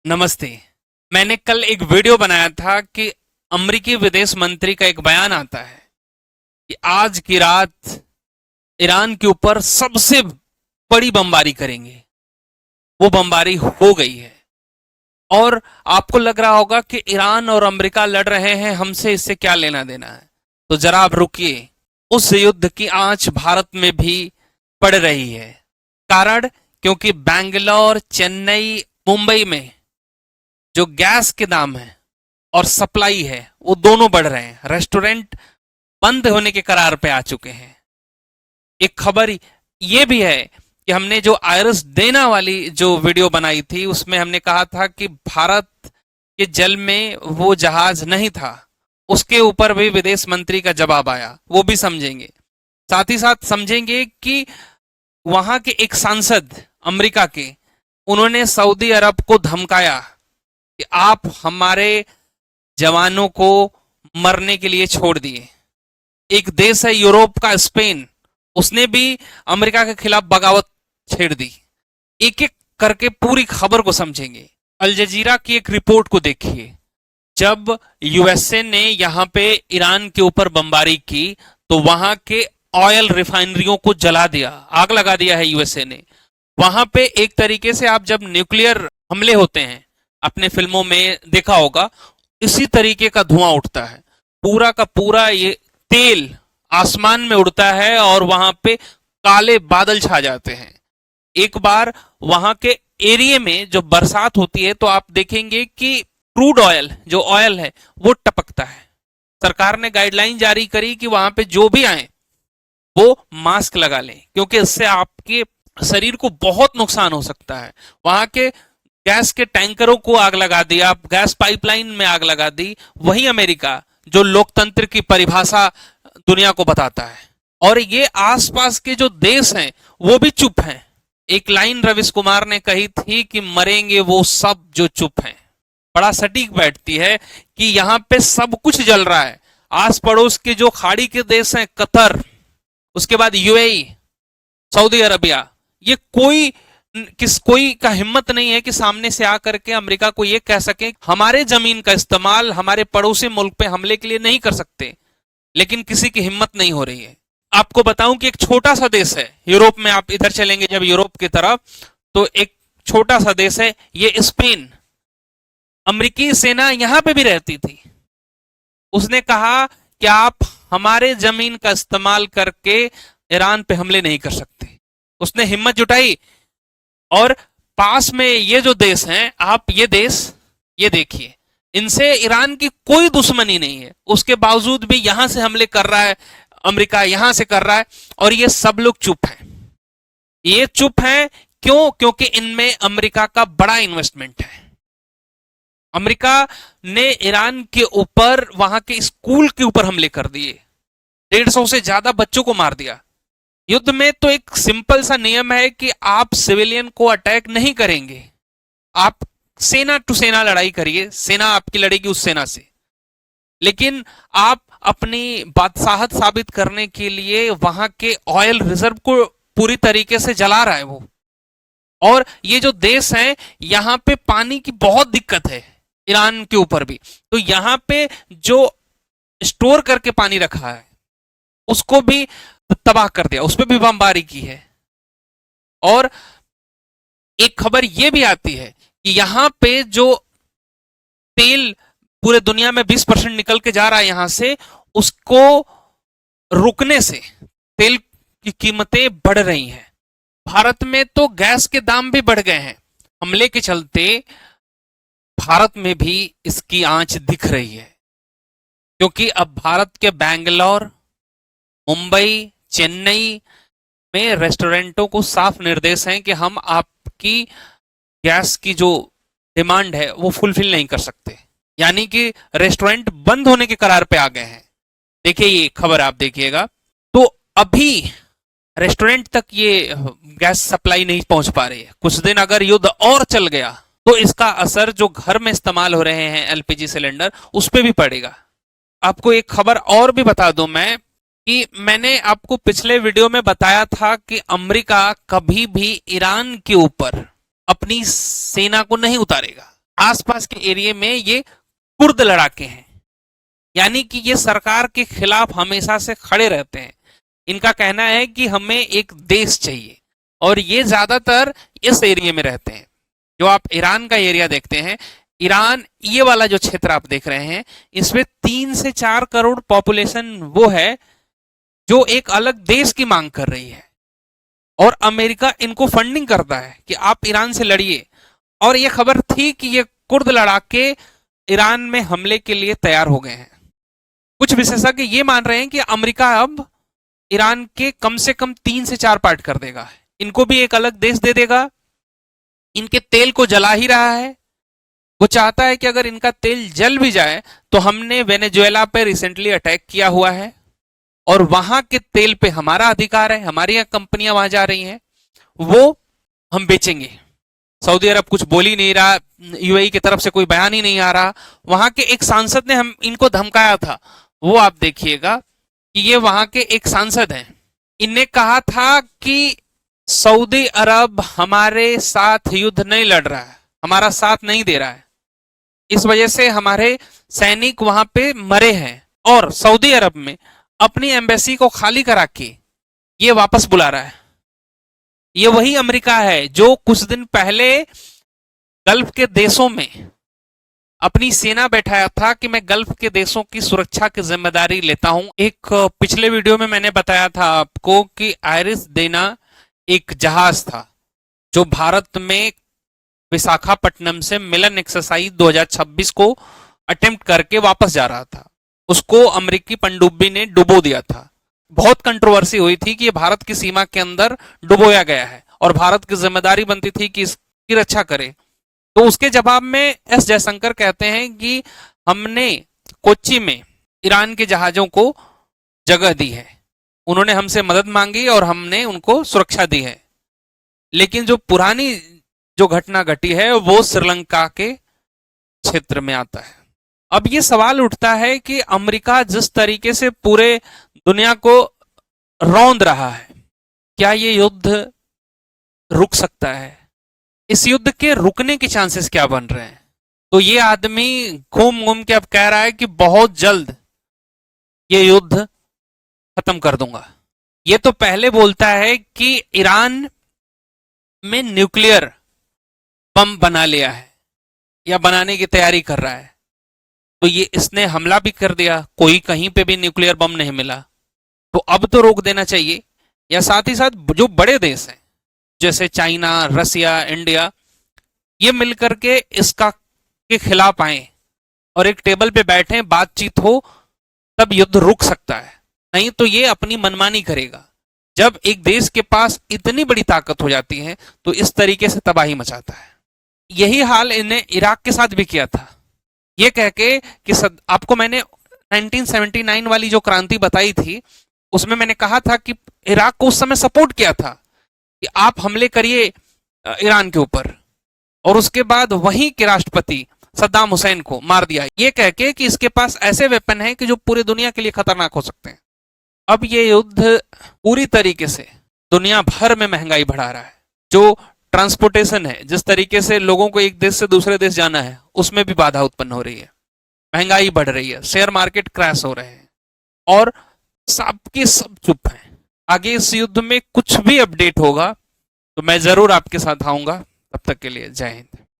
नमस्ते। मैंने कल एक वीडियो बनाया था कि अमेरिकी विदेश मंत्री का एक बयान आता है कि आज की रात ईरान के ऊपर सबसे बड़ी बमबारी करेंगे। वो बमबारी हो गई है और आपको लग रहा होगा कि ईरान और अमेरिका लड़ रहे हैं, हमसे इससे क्या लेना देना है। तो जरा आप रुकिए। उस युद्ध की आंच भारत में भी पड़ रही है। कारण क्योंकि बैंगलोर, चेन्नई, मुंबई में जो गैस के दाम है और सप्लाई है वो दोनों बढ़ रहे हैं। रेस्टोरेंट बंद होने के करार पे आ चुके हैं। एक खबर ये भी है कि हमने जो आयरस देना वाली जो वीडियो बनाई थी उसमें हमने कहा था कि भारत के जल में वो जहाज नहीं था, उसके ऊपर भी विदेश मंत्री का जवाब आया, वो भी समझेंगे। साथ ही साथ समझेंगे कि वहां के एक सांसद अमेरिका के, उन्होंने सऊदी अरब को धमकाया कि आप हमारे जवानों को मरने के लिए छोड़ दिए। एक देश है यूरोप का स्पेन, उसने भी अमेरिका के खिलाफ बगावत छेड़ दी। एक एक करके पूरी खबर को समझेंगे। अल जजीरा की एक रिपोर्ट को देखिए। जब यूएसए ने यहां पे ईरान के ऊपर बमबारी की तो वहां के ऑयल रिफाइनरियों को जला दिया, आग लगा दिया है यूएसए ने। वहां पे एक तरीके से आप जब न्यूक्लियर हमले होते हैं, अपने फिल्मों में देखा होगा, इसी तरीके का धुआं उठता है। पूरा का पूरा ये तेल आसमान में उड़ता है और वहां पे काले बादल छा जाते हैं। एक बार वहां के एरिया में जो बरसात होती है तो आप देखेंगे कि क्रूड ऑयल, जो ऑयल है, वो टपकता है। सरकार ने गाइडलाइन जारी करी कि वहां पे जो भी आए वो मास्क लगा लें, क्योंकि इससे आपके शरीर को बहुत नुकसान हो सकता है। वहां के गैस के टैंकरों को आग लगा दिया, गैस पाइपलाइन में आग लगा दी। वही अमेरिका जो लोकतंत्र की परिभाषा दुनिया को बताता है। और ये आसपास के जो देश हैं वो भी चुप हैं। एक लाइन रविश कुमार ने कही थी कि मरेंगे वो सब जो चुप हैं। बड़ा सटीक बैठती है कि यहां पे सब कुछ जल रहा है। आस पड़ोस के जो खाड़ी के देश हैं, कतर, उसके बाद यूएई, सऊदी अरबिया, ये कोई का हिम्मत नहीं है कि सामने से आकर के अमेरिका को ये कह सके हमारे जमीन का इस्तेमाल हमारे पड़ोसी मुल्क पे हमले के लिए नहीं कर सकते। लेकिन किसी की हिम्मत नहीं हो रही है। आपको बताऊं कि एक छोटा सा देश है यूरोप में, आप इधर चलेंगे जब यूरोप की तरफ, तो एक छोटा सा देश है ये स्पेन। अमेरिकी सेना यहां पे भी रहती थी। उसने कहा कि आप हमारे जमीन का इस्तेमाल करके ईरान पे हमले नहीं कर सकते। उसने हिम्मत जुटाई। और पास में ये जो देश हैं, आप ये देश ये देखिए, इनसे ईरान की कोई दुश्मनी नहीं है, उसके बावजूद भी यहां से हमले कर रहा है अमेरिका, यहां से कर रहा है। और ये सब लोग चुप हैं। ये चुप हैं क्यों? क्योंकि इनमें अमेरिका का बड़ा इन्वेस्टमेंट है। अमेरिका ने ईरान के ऊपर, वहां के स्कूल के ऊपर हमले कर दिए। 150 से ज्यादा बच्चों को मार दिया। युद्ध में तो एक सिंपल सा नियम है कि आप सिविलियन को अटैक नहीं करेंगे, आप सेना टू सेना लड़ाई करिए, सेना आपकी लड़ेगी उस सेना से। लेकिन आप अपनी बादशाहत साबित करने के लिए वहां के ऑयल रिजर्व को पूरी तरीके से जला रहा है वो। और ये जो देश है, यहां पे पानी की बहुत दिक्कत है, ईरान के ऊपर भी। तो यहां पे जो स्टोर करके पानी रखा है उसको भी तबाह कर दिया, उस पर भी बमबारी की है। और एक खबर यह भी आती है कि यहां पे जो तेल पूरे दुनिया में 20% निकल के जा रहा है यहां से, उसको रुकने से तेल की कीमतें बढ़ रही हैं। भारत में तो गैस के दाम भी बढ़ गए हैं। हमले के चलते भारत में भी इसकी आंच दिख रही है, क्योंकि अब भारत के बैंगलोर, मुंबई, चेन्नई में रेस्टोरेंटों को साफ निर्देश हैं कि हम आपकी गैस की जो डिमांड है वो फुलफिल नहीं कर सकते। यानी कि रेस्टोरेंट बंद होने के करार पे आ गए हैं। देखिए ये खबर आप देखिएगा। तो अभी रेस्टोरेंट तक ये गैस सप्लाई नहीं पहुंच पा रही है। कुछ दिन अगर युद्ध और चल गया तो इसका असर जो घर में इस्तेमाल हो रहे हैं एलपीजी सिलेंडर, उस पर भी पड़ेगा। आपको एक खबर और भी बता दूं मैं, कि मैंने आपको पिछले वीडियो में बताया था कि अमेरिका कभी भी ईरान के ऊपर अपनी सेना को नहीं उतारेगा। आसपास के एरिया में ये कुर्द लड़ाके हैं, यानी कि ये सरकार के खिलाफ हमेशा से खड़े रहते हैं। इनका कहना है कि हमें एक देश चाहिए, और ये ज्यादातर इस एरिया में रहते हैं। जो आप ईरान का एरिया देखते हैं, ईरान ये वाला जो क्षेत्र आप देख रहे हैं, इसमें 3 से 4 करोड़ पॉपुलेशन वो है जो एक अलग देश की मांग कर रही है, और अमेरिका इनको फंडिंग करता है कि आप ईरान से लड़िए। और ये खबर थी कि ये कुर्द लड़ाके ईरान में हमले के लिए तैयार हो गए हैं। कुछ विशेषज्ञ ये मान रहे हैं कि अमेरिका अब ईरान के कम से कम 3 से 4 पार्ट कर देगा, इनको भी एक अलग देश दे देगा। इनके तेल को जला ही रहा है। वो चाहता है कि अगर इनका तेल जल भी जाए तो हमने वेनेजुएला पे रिसेंटली अटैक किया हुआ है, और वहां के तेल पे हमारा अधिकार है, हमारी कंपनियां वहां जा रही हैं, वो हम बेचेंगे। सऊदी अरब कुछ बोल ही नहीं रहा, यूएई की तरफ से कोई बयान ही नहीं आ रहा। वहां के एक सांसद ने हम इनको धमकाया था, वो आप देखिएगा कि ये वहां के एक सांसद हैं। इनने कहा था कि सऊदी अरब हमारे साथ युद्ध नहीं लड़ रहा है, हमारा साथ नहीं दे रहा है, इस वजह से हमारे सैनिक वहां पे मरे हैं, और सऊदी अरब में अपनी एम्बेसी को खाली करा के ये वापस बुला रहा है। ये वही अमेरिका है जो कुछ दिन पहले गल्फ के देशों में अपनी सेना बैठाया था कि मैं गल्फ के देशों की सुरक्षा की जिम्मेदारी लेता हूं। एक पिछले वीडियो में मैंने बताया था आपको कि आयरिस देना एक जहाज था जो भारत में विशाखापट्टनम से मिलन एक्सरसाइज 2026 को अटेम्प्ट करके वापस जा रहा था। उसको अमेरिकी पनडुब्बी ने डुबो दिया था। बहुत कंट्रोवर्सी हुई थी कि ये भारत की सीमा के अंदर डुबोया गया है और भारत की जिम्मेदारी बनती थी कि इसकी रक्षा करे। तो उसके जवाब में एस जयशंकर कहते हैं कि हमने कोच्चि में ईरान के जहाजों को जगह दी है, उन्होंने हमसे मदद मांगी और हमने उनको सुरक्षा दी है। लेकिन जो पुरानी जो घटना घटी है वो श्रीलंका के क्षेत्र में आता है। अब ये सवाल उठता है कि अमेरिका जिस तरीके से पूरे दुनिया को रौंद रहा है, क्या ये युद्ध रुक सकता है? इस युद्ध के रुकने के चांसेस क्या बन रहे हैं? तो ये आदमी घूम घूम के अब कह रहा है कि बहुत जल्द ये युद्ध खत्म कर दूंगा। ये तो पहले बोलता है कि ईरान में न्यूक्लियर बम बना लिया है या बनाने की तैयारी कर रहा है, तो ये इसने हमला भी कर दिया, कोई कहीं पे भी न्यूक्लियर बम नहीं मिला, तो अब तो रोक देना चाहिए। या साथ ही साथ जो बड़े देश हैं जैसे चाइना, रसिया, इंडिया, ये मिलकर के इसका के खिलाफ आए और एक टेबल पे बैठे, बातचीत हो, तब युद्ध रुक सकता है। नहीं तो ये अपनी मनमानी करेगा। जब एक देश के पास इतनी बड़ी ताकत हो जाती है तो इस तरीके से तबाही मचाता है। यही हाल इन्हें इराक के साथ भी किया था, ये कह के कि आपको मैंने 1979 वाली जो क्रांति बताई थी उसमें मैंने कहा था कि इराक को उस समय सपोर्ट किया था कि आप हमले करिए ईरान के ऊपर, और उसके बाद वहीं के राष्ट्रपति सद्दाम हुसैन को मार दिया, ये कह के कि इसके पास ऐसे वेपन हैं कि जो पूरी दुनिया के लिए खतरनाक हो सकते हैं। अब ये युद्ध पूरी तरीके से दुनिया भर में महंगाई बढ़ा रहा है। जो ट्रांसपोर्टेशन है, जिस तरीके से लोगों को एक देश से दूसरे देश जाना है, उसमें भी बाधा उत्पन्न हो रही है, महंगाई बढ़ रही है, शेयर मार्केट क्रैश हो रहे हैं, और सबके सब चुप हैं। आगे इस युद्ध में कुछ भी अपडेट होगा तो मैं जरूर आपके साथ आऊंगा। तब तक के लिए जय हिंद।